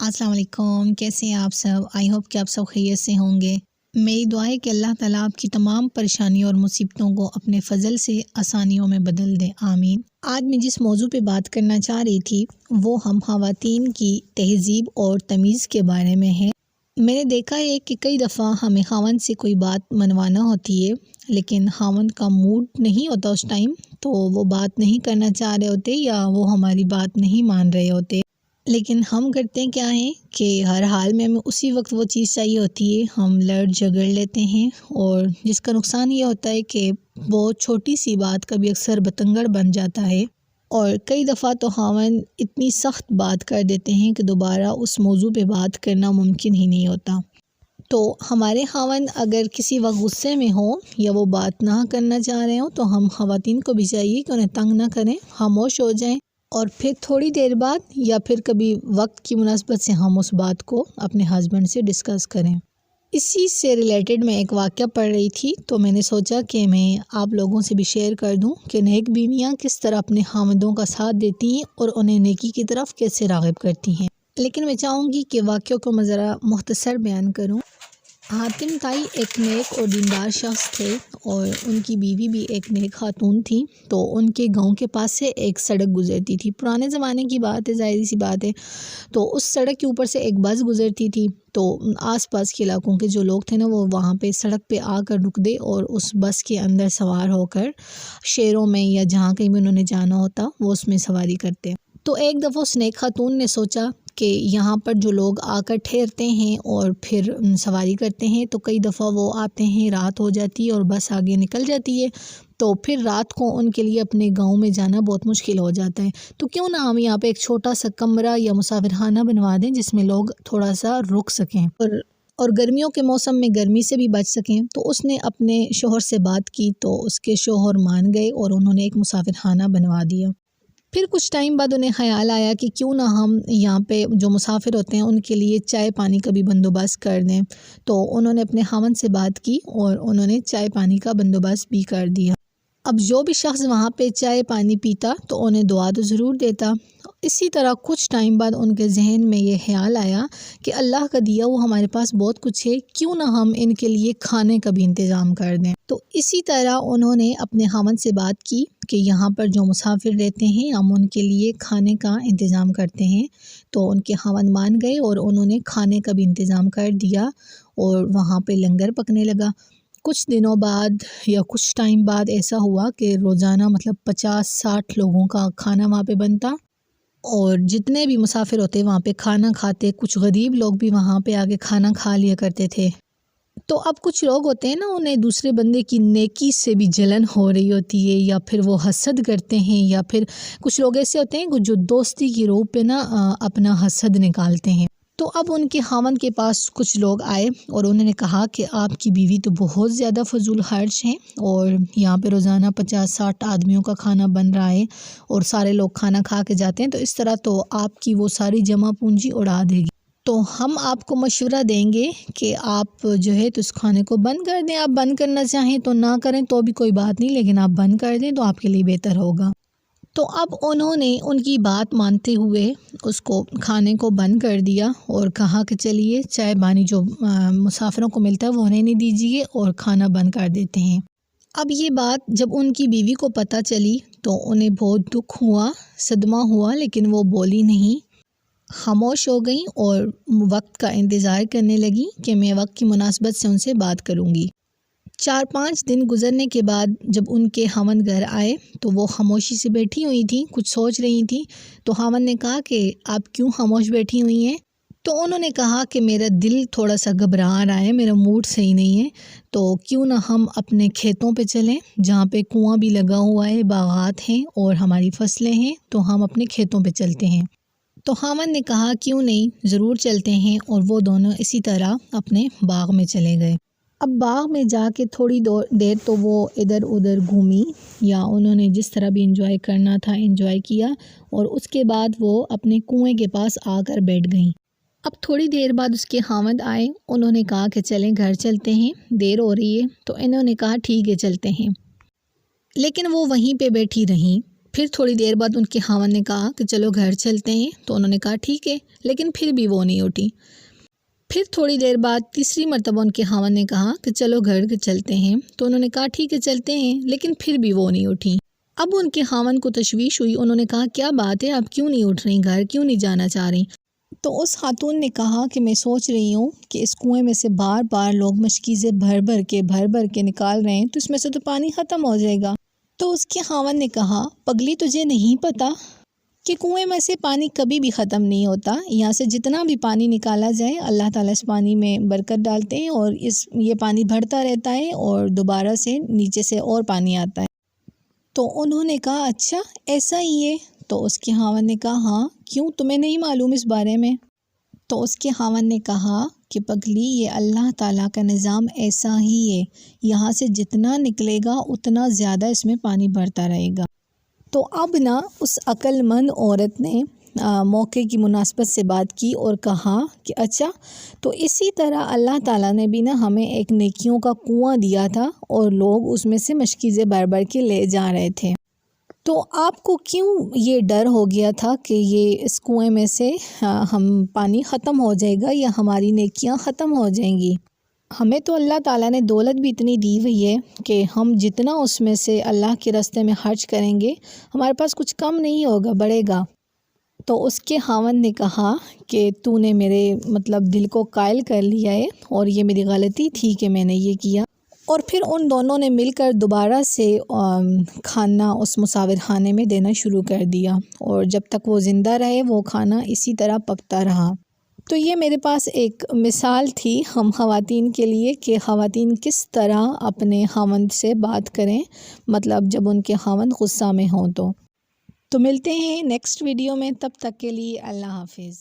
अस्सलाम वालेकुम। कैसे हैं आप सब? आई होप कि आप सब खैरियत से होंगे। मेरी दुआ है कि अल्लाह ताला आपकी तमाम परेशानियों और मुसीबतों को अपने फ़ज़ल से आसानियों में बदल दे, आमीन। आज मैं जिस मौजू पे बात करना चाह रही थी वो हम ख़वातीन की तहज़ीब और तमीज़ के बारे में है। मैंने देखा है कि कई दफ़ा हमें ख़ावंद से कोई बात मनवाना होती है, लेकिन ख़ावंद का मूड नहीं होता उस टाइम, तो वो बात नहीं करना चाह रहे होते या वो हमारी बात नहीं मान रहे होते। लेकिन हम करते क्या हैं कि हर हाल में हमें उसी वक्त वो चीज़ चाहिए होती है, हम लड़ झगड़ लेते हैं और जिसका नुकसान ये होता है कि बहुत छोटी सी बात कभी अक्सर बतंगड़ बन जाता है और कई दफ़ा तो ख़ावंद इतनी सख्त बात कर देते हैं कि दोबारा उस मौजू पे बात करना मुमकिन ही नहीं होता। तो हमारे ख़ावंद अगर किसी वक्त गुस्से में हो या वो बात ना करना चाह रहे हो तो हम ख़वातीन को भी चाहिए कि उन्हें तंग ना करें, खामोश हो जाएं और फिर थोड़ी देर बाद या फिर कभी वक्त की मुनासबत से हम उस बात को अपने हस्बैंड से डिस्कस करें। इसी से रिलेटेड मैं एक वाक़या पढ़ रही थी तो मैंने सोचा कि मैं आप लोगों से भी शेयर कर दूं कि नेक बीवियां किस तरह अपने ख़ावंदों का साथ देती हैं और उन्हें नेकी की तरफ कैसे राग़िब करती हैं। लेकिन मैं चाहूँगी कि वाक़या को मैं ज़रा मुख्तसर बयान करूँ। हातिम ताई एक नेक और दीनदार शख्स थे और उनकी बीवी भी एक नेक खातून थी। तो उनके गांव के पास से एक सड़क गुजरती थी। पुराने ज़माने की बात है, ज़ाहिर सी बात है। तो उस सड़क के ऊपर से एक बस गुजरती थी। तो आसपास के इलाकों के जो लोग थे ना, वो वहाँ पे सड़क पे आकर रुक दे और उस बस के अंदर सवार होकर शहरों में या जहाँ कहीं भी उन्होंने जाना होता वो उसमें सवारी करते। तो एक दफ़ा उस नेक खातून ने सोचा कि यहाँ पर जो लोग आकर ठहरते हैं और फिर सवारी करते हैं तो कई दफ़ा वो आते हैं, रात हो जाती है और बस आगे निकल जाती है, तो फिर रात को उनके लिए अपने गांव में जाना बहुत मुश्किल हो जाता है। तो क्यों ना हम यहाँ पे एक छोटा सा कमरा या मुसाफिरखाना बनवा दें जिसमें लोग थोड़ा सा रुक सकें और गर्मियों के मौसम में गर्मी से भी बच सकें। तो उसने अपने शोहर से बात की तो उसके शोहर मान गए और उन्होंने एक मुसाफिरखाना बनवा दिया। फिर कुछ टाइम बाद उन्हें ख़याल आया कि क्यों ना हम यहाँ पे जो मुसाफिर होते हैं उनके लिए चाय पानी का भी बंदोबस्त कर दें। तो उन्होंने अपने ख़ावंद से बात की और उन्होंने चाय पानी का बंदोबस्त भी कर दिया। अब जो भी शख्स वहाँ पे चाय पानी पीता तो उन्हें दुआ तो ज़रूर देता। इसी तरह कुछ टाइम बाद उनके जहन में ये ख्याल आया कि अल्लाह का दिया वो हमारे पास बहुत कुछ है, क्यों ना हम इनके लिए खाने का भी इंतज़ाम कर दें। तो इसी तरह उन्होंने अपने ख़ावंद से बात की कि यहाँ पर जो मुसाफिर रहते हैं हम उनके लिए खाने का इंतज़ाम करते हैं। तो उनके ख़ावंद मान गए और उन्होंने खाने का भी इंतज़ाम कर दिया और वहाँ पे लंगर पकने लगा। कुछ दिनों बाद या कुछ टाइम बाद ऐसा हुआ कि रोज़ाना मतलब 50-60 लोगों का खाना वहाँ पे बनता और जितने भी मुसाफिर होते वहाँ पे खाना खाते। कुछ गरीब लोग भी वहाँ पे आके खाना खा लिया करते थे। तो अब कुछ लोग होते हैं ना, उन्हें दूसरे बंदे की नेकी से भी जलन हो रही होती है या फिर वो हसद करते हैं, या फिर कुछ लोग ऐसे होते हैं जो दोस्ती की रूप पे ना अपना हसद निकालते हैं। तो अब उनके ख़ावंद के पास कुछ लोग आए और उन्होंने कहा कि आपकी बीवी तो बहुत ज़्यादा फजूल खर्च हैं और यहाँ पे रोज़ाना 50-60 आदमियों का खाना बन रहा है और सारे लोग खाना खा के जाते हैं, तो इस तरह तो आपकी वो सारी जमा पूंजी उड़ा देगी। तो हम आपको मशवरा देंगे कि आप जो है तो इस खाने को बंद कर दें। आप बंद करना चाहें तो ना करें तो भी कोई बात नहीं, लेकिन आप बंद कर दें तो आपके लिए बेहतर होगा। तो अब उन्होंने उनकी बात मानते हुए उसको खाने को बंद कर दिया और कहा कि चलिए चाय पानी जो मुसाफिरों को मिलता है वो उन्हें नहीं दीजिए और खाना बंद कर देते हैं। अब ये बात जब उनकी बीवी को पता चली तो उन्हें बहुत दुख हुआ, सदमा हुआ, लेकिन वो बोली नहीं, खामोश हो गई और वक्त का इंतज़ार करने लगी कि मैं वक्त की मुनासबत से उनसे बात करूँगी। 4-5 दिन गुजरने के बाद जब उनके ख़ावंद घर आए तो वो खामोशी से बैठी हुई थी, कुछ सोच रही थी। तो ख़ावंद ने कहा कि आप क्यों खामोश बैठी हुई हैं? तो उन्होंने कहा कि मेरा दिल थोड़ा सा घबरा रहा है, मेरा मूड सही नहीं है, तो क्यों ना हम अपने खेतों पे चलें जहाँ पे कुआं भी लगा हुआ है, बागात हैं और हमारी फसलें हैं, तो हम अपने खेतों पे चलते हैं। तो ख़ावंद ने कहा क्यों नहीं, ज़रूर चलते हैं, और वो दोनों इसी तरह अपने बाग में चले गए। अब बाग में जाके थोड़ी देर तो वो इधर उधर घूमी या उन्होंने जिस तरह भी एंजॉय करना था एंजॉय किया और उसके बाद वो अपने कुएं के पास आकर बैठ गईं। अब थोड़ी देर बाद उसके ख़ावंद आए, उन्होंने कहा कि चलें घर चलते हैं, देर हो रही है। तो इन्होंने कहा ठीक है चलते हैं, लेकिन वो वहीं पे बैठी रहीं پھر تھوڑی دیر بعد ان کے خاوند نے کہا کہ چلو گھر چلتے ہیں، تو انہوں نے کہا ٹھیک ہے، لیکن پھر بھی وہ نہیں اٹھی۔ پھر تھوڑی دیر بعد تیسری مرتبہ ان کے خاوند نے کہا کہ چلو گھر چلتے ہیں، تو انہوں نے کہا ٹھیک ہے چلتے ہیں، لیکن پھر بھی وہ نہیں اٹھی۔ اب ان کے خاوند کو تشویش ہوئی، انہوں نے کہا کیا بات ہے، آپ کیوں نہیں اٹھ رہی، گھر کیوں نہیں جانا چاہ رہی؟ تو اس خاتون نے کہا کہ میں سوچ رہی ہوں کہ اس کنویں میں سے بار بار لوگ مشکیزیں بھر بھر کے نکال رہے ہیں، تو اس میں سے تو پانی ختم ہو جائے گا۔ تو اس کے خاوند نے کہا پگلی تجھے نہیں پتہ کہ کنویں میں سے پانی کبھی بھی ختم نہیں ہوتا، یہاں سے جتنا بھی پانی نکالا جائے اللہ تعالیٰ اس پانی میں برکت ڈالتے ہیں اور یہ پانی بڑھتا رہتا ہے اور دوبارہ سے نیچے سے اور پانی آتا ہے۔ تو انہوں نے کہا اچھا ایسا ہی ہے؟ تو اس کے خاوند نے کہا ہاں، کیوں تمہیں نہیں معلوم اس بارے میں؟ تو اس کے خاوند نے کہا کہ پگلی یہ اللہ تعالیٰ کا نظام ایسا ہی ہے، یہاں سے جتنا نکلے گا اتنا زیادہ اس میں پانی بڑھتا رہے گا۔ تو اب نا اس عقل مند عورت نے موقع کی مناسبت سے بات کی اور کہا کہ اچھا تو اسی طرح اللہ تعالیٰ نے بھی نا ہمیں ایک نیکیوں کا کنواں دیا تھا اور لوگ اس میں سے مشکیزیں بھر کے لے جا رہے تھے، تو آپ کو کیوں یہ ڈر ہو گیا تھا کہ یہ اس کنویں میں سے ہم پانی ختم ہو جائے گا یا ہماری نیکیاں ختم ہو جائیں گی؟ ہمیں تو اللہ تعالیٰ نے دولت بھی اتنی دی ہوئی ہے کہ ہم جتنا اس میں سے اللہ کے راستے میں خرچ کریں گے ہمارے پاس کچھ کم نہیں ہوگا، بڑھے گا۔ تو اس کے خاوند نے کہا کہ تو نے میرے دل کو قائل کر لیا ہے اور یہ میری غلطی تھی کہ میں نے یہ کیا۔ اور پھر ان دونوں نے مل کر دوبارہ سے کھانا اس مصور خانے میں دینا شروع کر دیا اور جب تک وہ زندہ رہے وہ کھانا اسی طرح پکتا رہا۔ تو یہ میرے پاس ایک مثال تھی ہم خواتین کے لیے کہ خواتین کس طرح اپنے خاوند سے بات کریں، جب ان کے خاوند غصہ میں ہوں۔ تو ملتے ہیں نیکسٹ ویڈیو میں، تب تک کے لیے اللہ حافظ۔